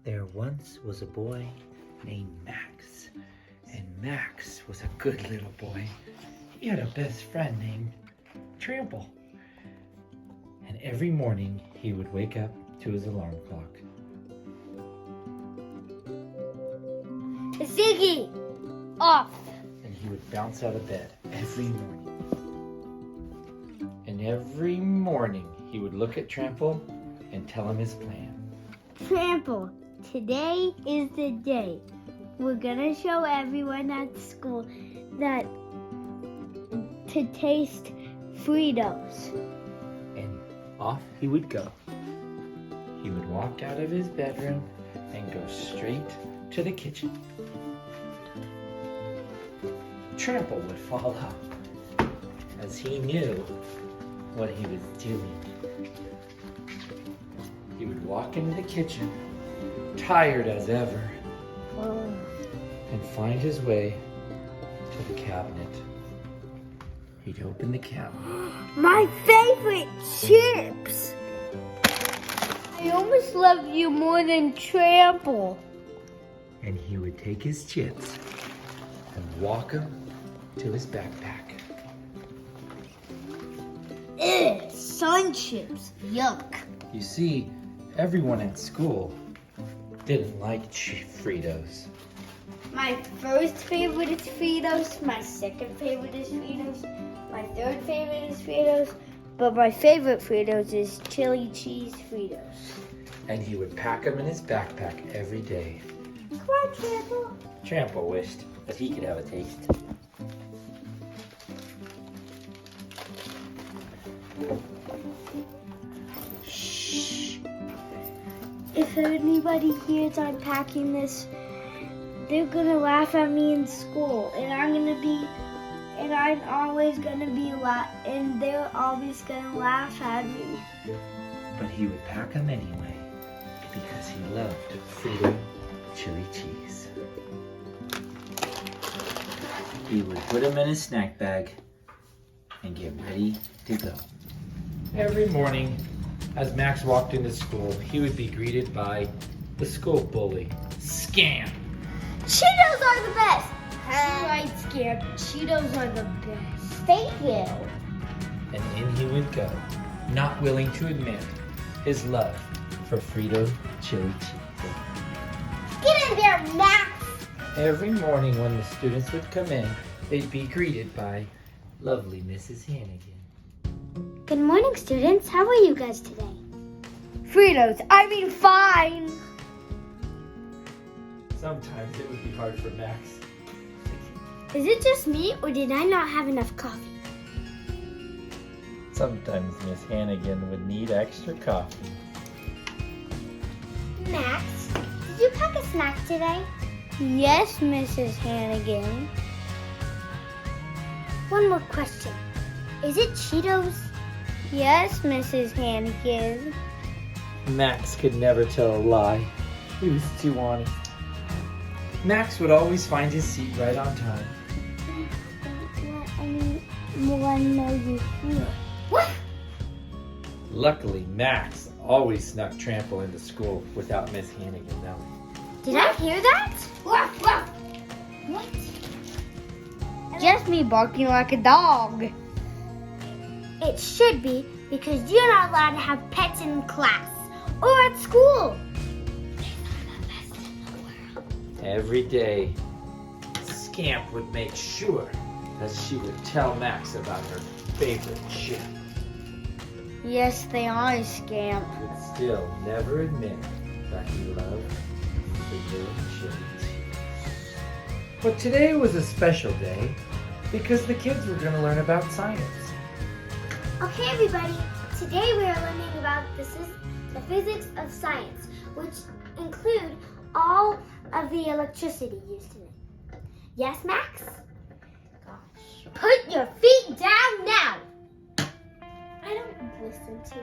There once was a boy named Max, and Max was a good little boy. He had a best friend named Trample, and every morning he would wake up to his alarm clock. Ziggy! Off! And he would bounce out of bed every morning. And every morning he would look at Trample and tell him his plan. Trample, today is the day. We're gonna show everyone at school that to taste Fritos. And off he would go. He would walk out of his bedroom and go straight to the kitchen. Trample would follow, as he knew what he was doing. He would walk into the kitchen, tired as ever, and find his way to the cabinet. He'd open the cabinet. My favorite chips! I almost love you more than Trample. And he would take his chips and walk them to his backpack. Ugh, sun chips. Yuck. You see, everyone at school didn't like Fritos. My first favorite is Fritos. My second favorite is Fritos. My third favorite is Fritos. But my favorite Fritos is chili cheese Fritos. And he would pack them in his backpack every day. Come on, Trample. Trample wished that he could have a taste. Shh. If anybody hears I'm packing this, they're gonna laugh at me in school, and I'm always gonna be and they're always gonna laugh at me. But he would pack them anyway because he loved Frito chili cheese. He would put them in his snack bag and get ready to go. Every morning, as Max walked into school, he would be greeted by the school bully, Scamp. Cheetos are the best! Right, Scamp. Cheetos are the best. Thank you. And in he would go, not willing to admit his love for Frito chili cheese. Get in there, Max! Every morning when the students would come in, they'd be greeted by lovely Mrs. Hannigan. Good morning, students. How are you guys today? Fine. Sometimes it would be hard for Max. Is it just me, or did I not have enough coffee? Sometimes Miss Hannigan would need extra coffee. Max, did you pack a snack today? Yes, Mrs. Hannigan. One more question. Is it Cheetos? Yes, Mrs. Hannigan. Max could never tell a lie. He was too honest. Max would always find his seat right on time. Anyone know you here? What? Luckily, Max always snuck Trample into school without Miss Hannigan knowing. Did I hear that? What? Just me barking like a dog. It should be, because you're not allowed to have pets in class or at school. Every day, Scamp would make sure that she would tell Max about her favorite chip. Yes, they are, Scamp. But still never admit that he loved Frito chili cheese. But today was a special day because the kids were going to learn about science. Okay, everybody. Today we are learning about the physics of science, which include all of the electricity used in it. Yes, Max? Gosh. Put your feet down now! I don't listen to you.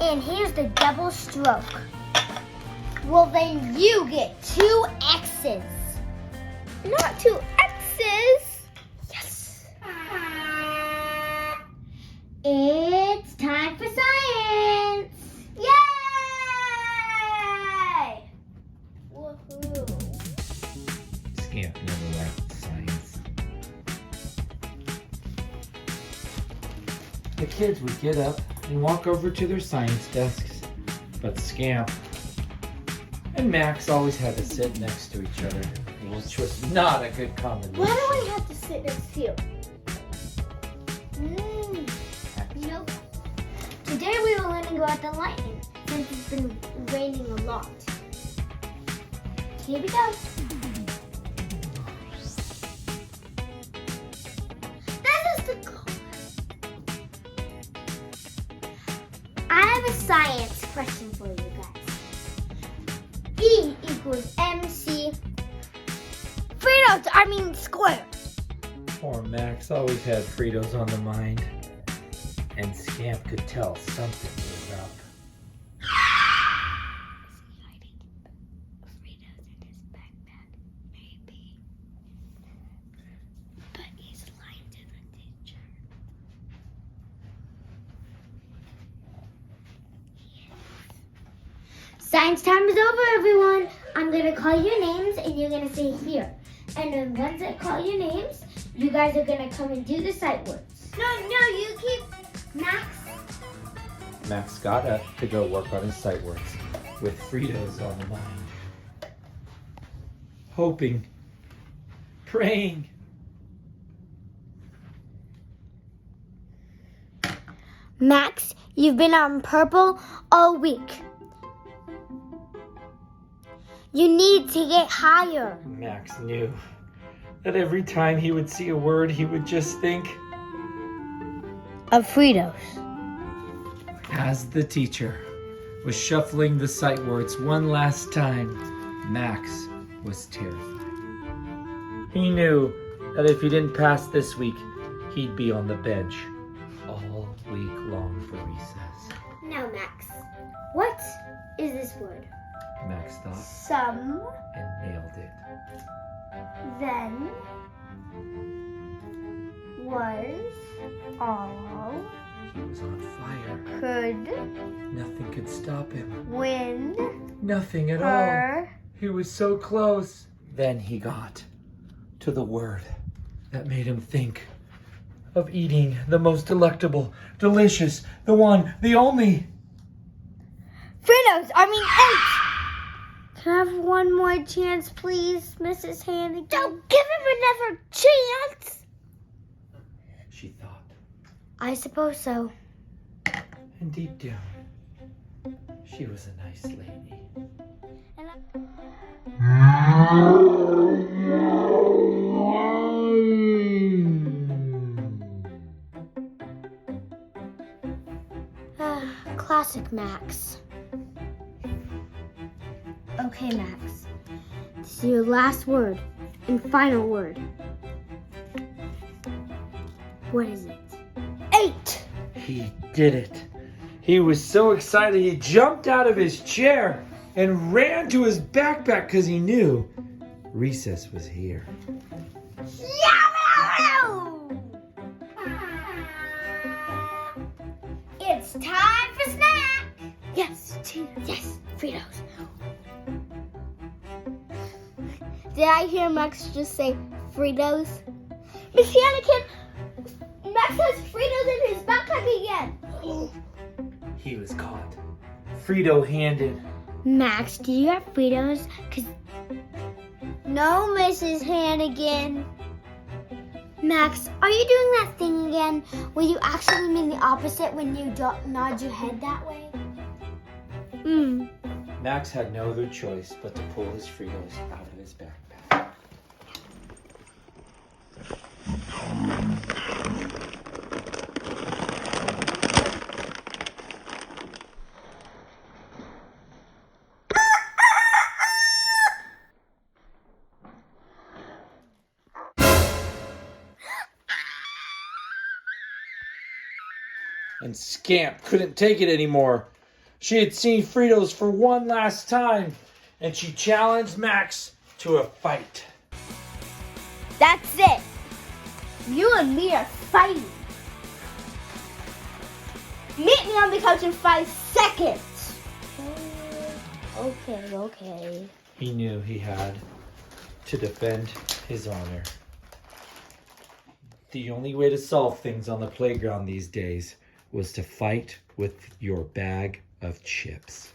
And here's the double stroke. Well, then you get 2 X's. Not 2 X's. Yes. It's time for science. the kids would get up and walk over to their science desks, but Scamp and Max always had to sit next to each other, which was not a good combination. Why do we have to sit next to you? Nope. Today we were learning about the lightning since it's been raining a lot. Here we go. That is the color. I have a science question for you guys. E equals MC Fritos, square. Poor Max always had Fritos on the mind, and Scamp could tell something was up. Is he hiding Fritos in his backpack? Maybe. But he's lying to the teacher. Science time is over, everyone. I'm going to call your names and you're going to say here. And then once I call your names, you guys are going to come and do the sight words. No, you keep Max. Max got up to go work on his sight words with Fritos on the mind. Hoping, praying. Max, you've been on purple all week. You need to get higher. Max knew that every time he would see a word, he would just think of Fritos. As the teacher was shuffling the sight words one last time, Max was terrified. He knew that if he didn't pass this week, he'd be on the bench all week long for recess. Now, Max, what is this word? Max thought Some. and nailed it. Then was all. He was on fire. Could. Nothing could stop him. Wind. Nothing at all. He was so close. Then he got to the word that made him think of eating the most delectable, delicious, the one, the only. Fritos, eight. Can I have one more chance, please, Mrs. Handy? Don't give him another chance. She thought. I suppose so. And deep down, she was a nice lady. Classic Max. Okay, Max. This is your last word and final word. What is it? 8! He did it. He was so excited he jumped out of his chair and ran to his backpack because he knew recess was here. It's time for snack! Yes, yes, Fritos. Did I hear Max just say Fritos? Miss Hannikin, Max has Fritos in his backpack again. He was caught. Frito handed. Max, do you have Fritos? No, Mrs. Hannigan. Max, are you doing that thing again where you actually mean the opposite when you nod your head that way? Max had no other choice but to pull his Fritos out of his backpack. And Scamp couldn't take it anymore. She had seen Fritos for one last time, and she challenged Max to a fight. That's it. You and me are fighting. Meet me on the couch in 5 seconds. Okay. He knew he had to defend his honor. The only way to solve things on the playground these days was to fight with your bag of chips.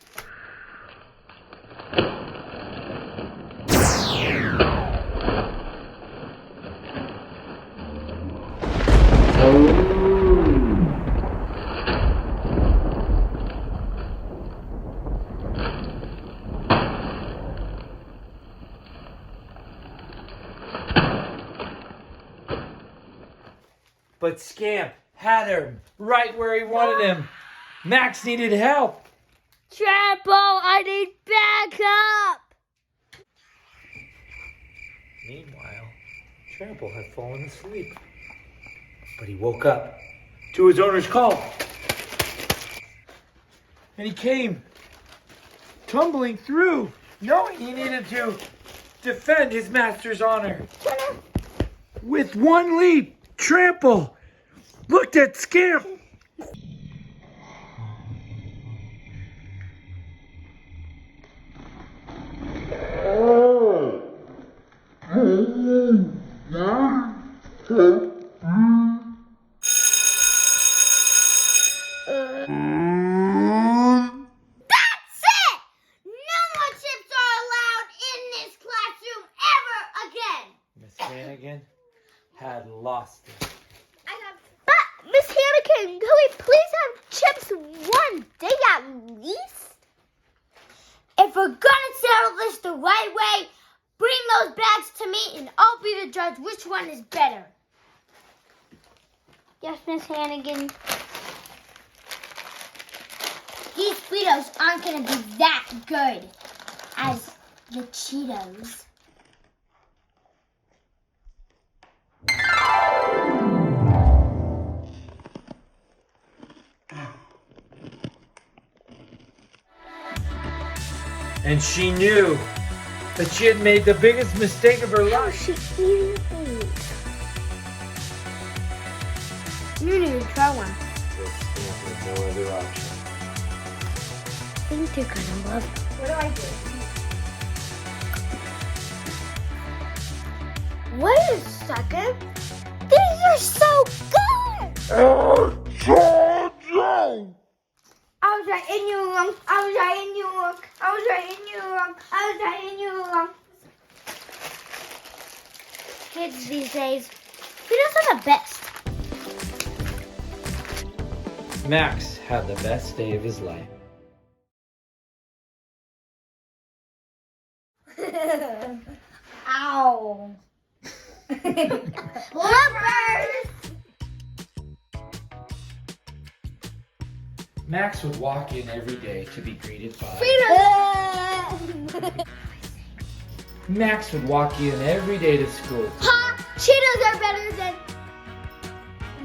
But Scamp had him right where he wanted him. Max needed help. Trample, I need backup! Meanwhile, Trample had fallen asleep. But he woke up to his owner's call. And he came tumbling through, knowing he needed to defend his master's honor. With one leap, Trample looked at Scamp. That's it! No more chips are allowed in this classroom ever again! Miss Hannigan had lost it. But, Miss Hannigan, can we please have chips one day at least? If we're gonna settle this the right way, bring those bags to me and I'll be the judge which one is better. Yes, Miss Hannigan. These Fritos aren't gonna be that good as the Cheetos. And she knew that she had made the biggest mistake of her life. She eating food. You need to try one. No other option. I think they're gonna love it. What do I do? Wait a second. These are so good! I was right and you were wrong. I was right and you were wrong. I was right and you were wrong. I was right and you were wrong. Kids these days, Fritos are the best. Max had the best day of his life. Ow. Bloopers! Max would walk in every day to be greeted by... Fritos! Max would walk in every day to school. Ha! Cheetos are better than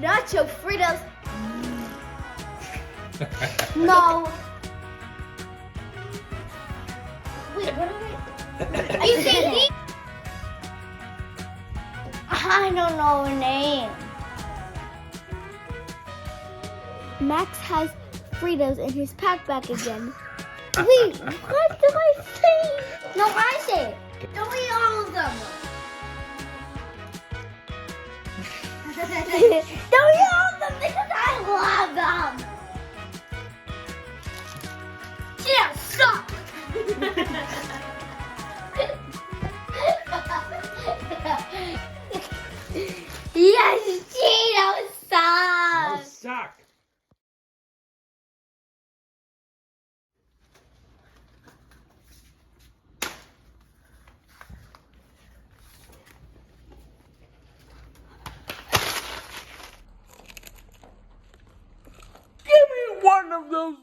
nacho Fritos. No. Wait, what are you saying? I don't know her name. Max has Fritos in his pack again. Wait, what did I say? No, I say it. Don't eat all of them. Don't eat all of them because I love them. Yeah, stop. Yes, Cheetos suck. No suck. Give me one of those